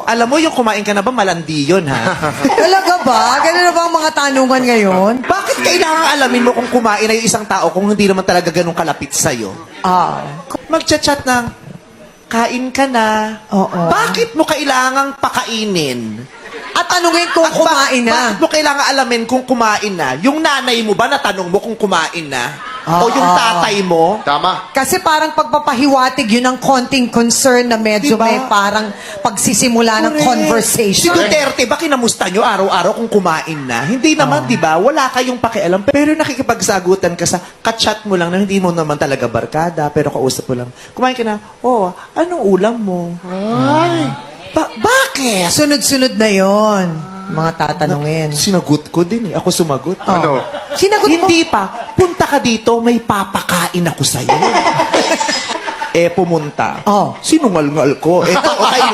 Alam mo, yung kumain ka na ba, malandi yun, ha? Talaga ba? Ganun na ba ang mga tanungan ngayon? Bakit kailangan alamin mo kung kumain na yung isang tao kung hindi naman talaga ganun kalapit sa'yo? Magchat-chat ng, kain ka na. Oo. Bakit mo kailangang pakainin? At tanungin kung kumain na. Bakit mo kailangan alamin kung kumain na? Yung nanay mo ba natanong mo kung kumain na? O yung tatay mo? Tama. Kasi parang pagpapahiwatig, yun ang konting concern na medyo Diba? may parang pagsisimula ng Correct. Si conversation. Duterte, ba kinamusta nyo araw-araw kung kumain na? Hindi naman, di ba? Wala kayong pakialam. Pero nakikipagsagutan ka sa kachat mo lang na hindi mo naman talaga barkada, pero kausap mo lang. Kumain ka na, oh, anong ulam mo? Ay, bakit? Sunod-sunod na yon mga tatanungin. Sinagot ko din eh. Ako sumagot. Ano? Sinagot mo? Hindi pa. Punta ka dito, may papakain ako sa'yo. pumunta. Oh. Sinungal-ngal ko. Eto, okay.